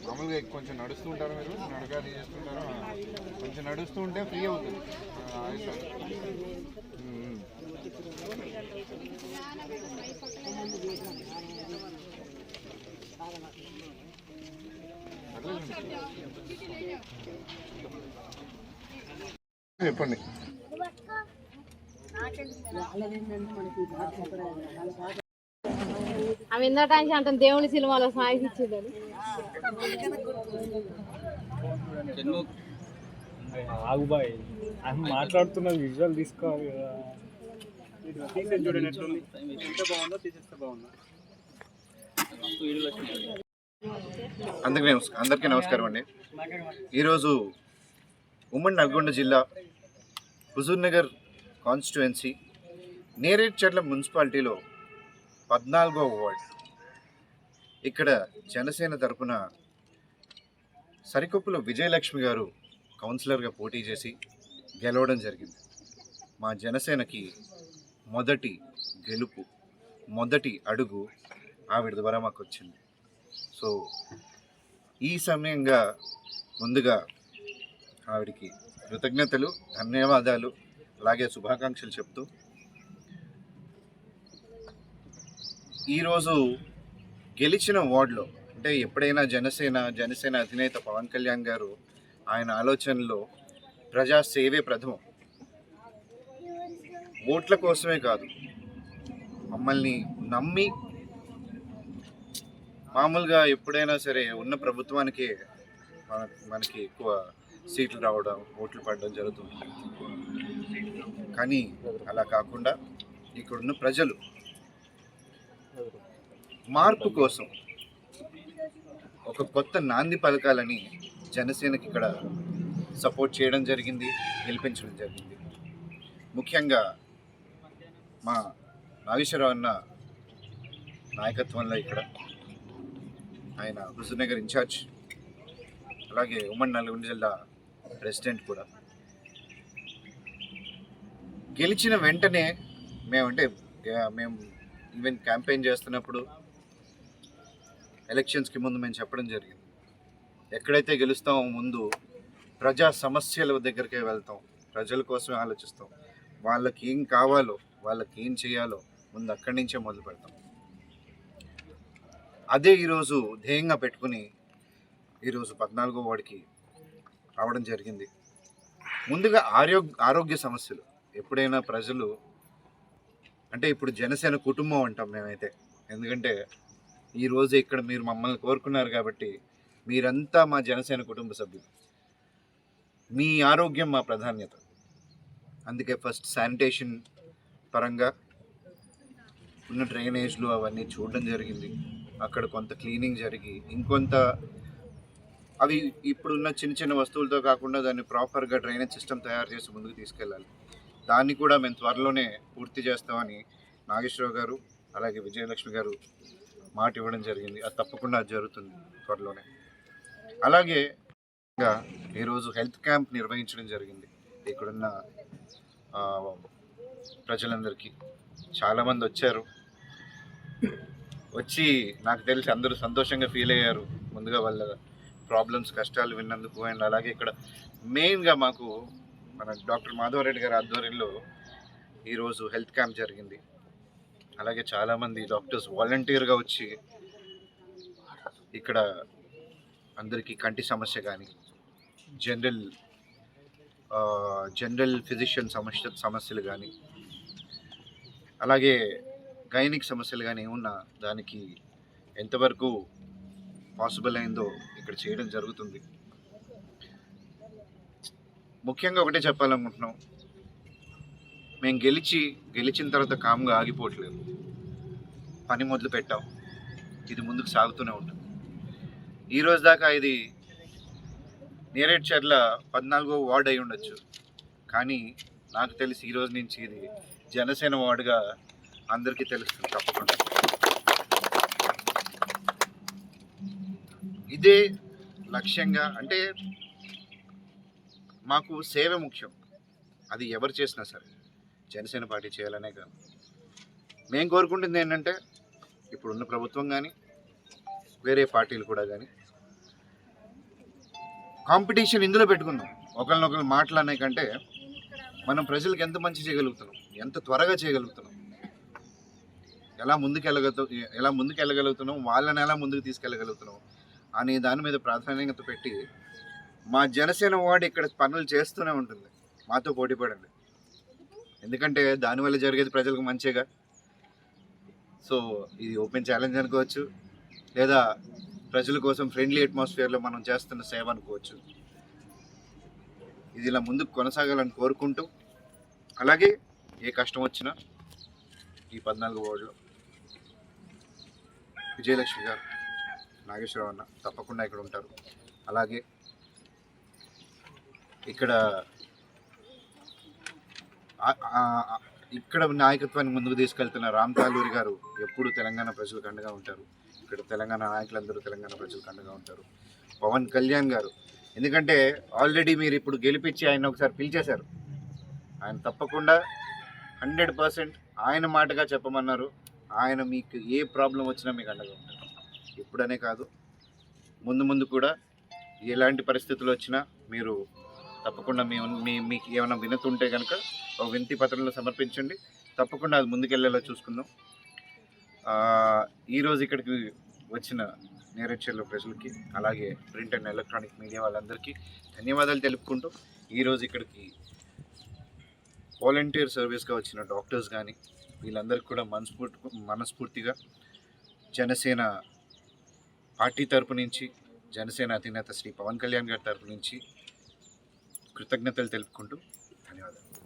మామూలుగా కొంచెం నడుస్తూ ఉంటారు, మీరు నడకాలి చేస్తుంటారు, కొంచెం నడుస్తూ ఉంటే ఫ్రీ అవుతుంది. చెప్పండి. ఆమె ఎందట అంటే దేవుని సినిమాలో సాయి ఇచ్చిందని ఆగుబాయ్ మాట్లాడుతున్న విజువల్ తీసుకోవాలి కదా. అందరికీ నమస్కారం అండి. ఈరోజు ఉమ్మడి నల్గొండ జిల్లా హుజూర్నగర్ కాన్స్టిట్యుయెన్సీ నేరేడ్చర్ల మున్సిపాలిటీలో 14వ వార్డ్ ఇక్కడ జనసేన తరపున సరికొప్పుల విజయలక్ష్మి గారు కౌన్సిలర్గా పోటీ చేసి గెలవడం జరిగింది. మా జనసేనకి మొదటి గెలుపు, మొదటి అడుగు ఆవిడ ద్వారా మాకు వచ్చింది. సో ఈ సమయంగా ముందుగా ఆవిడికి కృతజ్ఞతలు, ధన్యవాదాలు, అలాగే శుభాకాంక్షలు చెప్తూ ఈరోజు గెలిచిన వార్డులో అంటే ఎప్పుడైనా జనసేన అధినేత పవన్ కళ్యాణ్ గారు ఆయన ఆలోచనలో ప్రజాసేవే ప్రథమం. ఓట్ల కోసమే కాదు, మమ్మల్ని నమ్మి మామూలుగా ఎప్పుడైనా సరే ఉన్న ప్రభుత్వానికే మనకి ఎక్కువ సీట్లు రావడం, ఓట్లు పడడం జరుగుతుంది. కానీ అలా కాకుండా ఇక్కడున్న ప్రజలు మార్పు కోసం ఒక కొత్త నాంది పలకాలని జనసేనకి ఇక్కడ సపోర్ట్ చేయడం జరిగింది, గెలిపించడం జరిగింది. ముఖ్యంగా మా నాగేశ్వరరావు అన్న నాయకత్వంలో ఇక్కడ ఆయన హుజూర్నగర్ ఇన్ఛార్జ్, అలాగే ఉమ్మడి నల్గొండ జిల్లా ప్రెసిడెంట్ కూడా. గెలిచిన వెంటనే మేము ఈవెన్ క్యాంపెయిన్ చేస్తున్నప్పుడు ఎలక్షన్స్కి ముందు మేము చెప్పడం జరిగింది, ఎక్కడైతే గెలుస్తామో ముందు ప్రజా సమస్యల దగ్గరికే వెళ్తాం, ప్రజల కోసమే ఆలోచిస్తాం, వాళ్ళకి ఏం కావాలో, వాళ్ళకి ఏం చేయాలో ముందు అక్కడి నుంచే మొదలు పెడతాం. అదే ఈరోజు ధ్యేయంగా పెట్టుకుని ఈరోజు 14వ వార్డుకి రావడం జరిగింది. ముందుగా ఆరోగ్య సమస్యలు ఎప్పుడైనా ప్రజలు అంటే ఇప్పుడు జనసేన కుటుంబం అంటాం మేమైతే, ఎందుకంటే ఈరోజు ఇక్కడ మీరు మమ్మల్ని కోరుకున్నారు కాబట్టి మీరంతా మా జనసేన కుటుంబ సభ్యులు. మీ ఆరోగ్యం మా ప్రాధాన్యత. అందుకే ఫస్ట్ శానిటేషన్ పరంగా ఉన్న డ్రైనేజ్లు అవన్నీ చూడడం జరిగింది. అక్కడ కొంత క్లీనింగ్ జరిగి ఇంకొంత అవి ఇప్పుడున్న చిన్న చిన్న వస్తువులతో కాకుండా దాన్ని ప్రాపర్గా డ్రైనేజ్ సిస్టమ్ తయారు చేసి ముందుకు తీసుకెళ్ళాలి. దాన్ని కూడా మేము త్వరలోనే పూర్తి చేస్తామని నాగేశ్వరరావు గారు అలాగే విజయలక్ష్మి గారు మాట ఇవ్వడం జరిగింది. అది తప్పకుండా జరుగుతుంది త్వరలోనే. అలాగే ఈరోజు హెల్త్ క్యాంప్ నిర్వహించడం జరిగింది. ఇక్కడున్న ప్రజలందరికీ చాలామంది వచ్చారు. వచ్చి నాకు తెలిసి అందరూ సంతోషంగా ఫీల్ అయ్యారు. ముందుగా వాళ్ళ ప్రాబ్లమ్స్, కష్టాలు విన్నందుకు. అండ్ అలాగే ఇక్కడ మెయిన్గా మాకు మన డాక్టర్ మాధవరెడ్డి గారి ఆధ్వర్యంలో ఈరోజు హెల్త్ క్యాంప్ జరిగింది. అలాగే చాలామంది డాక్టర్స్ వాలంటీర్గా వచ్చి ఇక్కడ అందరికీ కంటి సమస్య కానీ, జనరల్ ఫిజిషియన్ సమస్యలు కానీ, అలాగే గైనిక్ సమస్యలు కానీ ఏమున్నా దానికి ఎంతవరకు పాసిబుల్ అయిందో ఇక్కడ చేయడం జరుగుతుంది. ముఖ్యంగా ఒకటే చెప్పాలనుకుంటున్నాం, మేము గెలిచిన తర్వాత కామ్గా ఆగిపోవట్లేదు. పని మొదలు పెట్టాం, ఇది ముందుకు సాగుతూనే ఉంటుంది. ఈరోజు దాకా ఇది నేరేడ్చర్ల 14వ వార్డు అయి ఉండొచ్చు, కానీ నాకు తెలిసి ఈరోజు నుంచి ఇది జనసేన వార్డుగా అందరికీ తెలుస్తుంది తప్పకుండా. ఇదే లక్ష్యంగా, అంటే మాకు సేవ ముఖ్యం. అది ఎవరు చేసినా సరే జనసేన పార్టీ చేయాలనే కాదు. మేము కోరుకుంటుంది ఏంటంటే ఇప్పుడున్న ప్రభుత్వం కానీ వేరే పార్టీలు కూడా కానీ కాంపిటీషన్ ఇందులో పెట్టుకుందాం. ఒకరినొకరు మాట్లాడే కంటే మనం ప్రజలకు ఎంత మంచి చేయగలుగుతున్నాం, ఎంత త్వరగా చేయగలుగుతున్నాం, ఎలా ముందుకెళ్ళగలుగుతున్నాం, వాళ్ళని ఎలా ముందుకు తీసుకెళ్ళగలుగుతున్నాం అనే దాని మీద ప్రాధాన్యత పెట్టి మా జనసేన వార్డు ఇక్కడ పనులు చేస్తూనే ఉంటుంది. మాతో పోటీ పడండి, ఎందుకంటే దానివల్ల జరిగేది ప్రజలకు మంచిగా. సో ఇది ఓపెన్ ఛాలెంజ్ అనుకోవచ్చు, లేదా ప్రజల కోసం ఫ్రెండ్లీ అట్మాస్ఫియర్లో మనం చేస్తున్న సేవ అనుకోవచ్చు. ఇది ఇలా ముందుకు కొనసాగాలని కోరుకుంటూ, అలాగే ఏ కష్టం వచ్చినా ఈ 14 వార్డులో విజయలక్ష్మి గారు, నాగేశ్వరరావు అన్న తప్పకుండా ఇక్కడ ఉంటారు. అలాగే ఇక్కడ నాయకత్వాన్ని ముందుకు తీసుకెళ్తున్న రామ్ తాలూరి గారు ఎప్పుడు తెలంగాణ ప్రజలకు అండగా ఉంటారు. ఇక్కడ తెలంగాణ నాయకులందరూ తెలంగాణ ప్రజలకు అండగా ఉంటారు. పవన్ కళ్యాణ్ గారు, ఎందుకంటే ఆల్రెడీ మీరు ఇప్పుడు గెలిపించి ఆయన ఒకసారి పిలిచేశారు. ఆయన తప్పకుండా 100% ఆయన మాటగా చెప్పమన్నారు. ఆయన మీకు ఏ ప్రాబ్లం వచ్చినా మీకు అండగా ఉంటారు. ఇప్పుడనే కాదు, ముందు కూడా ఎలాంటి పరిస్థితులు వచ్చినా మీరు తప్పకుండా మీకు ఏమైనా వినతుంటే కనుక ఒక వినతి పత్రంలో సమర్పించండి. తప్పకుండా అది ముందుకెళ్ళేలా చూసుకుందాం. ఈరోజు ఇక్కడికి వచ్చిన నేరేడ్చర్ల ప్రజలకి, అలాగే ప్రింట్ అండ్ ఎలక్ట్రానిక్ మీడియా వాళ్ళందరికీ ధన్యవాదాలు తెలుపుకుంటూ, ఈరోజు ఇక్కడికి వాలంటీర్ సర్వీస్గా వచ్చిన డాక్టర్స్ కానీ వీళ్ళందరికీ కూడా మనస్ఫూర్తిగా జనసేన పార్టీ తరపు నుంచి, జనసేన అధినేత శ్రీ పవన్ కళ్యాణ్ గారి తరపు నుంచి కృతజ్ఞతలు తెలుపుకుంటూ ధన్యవాదాలు.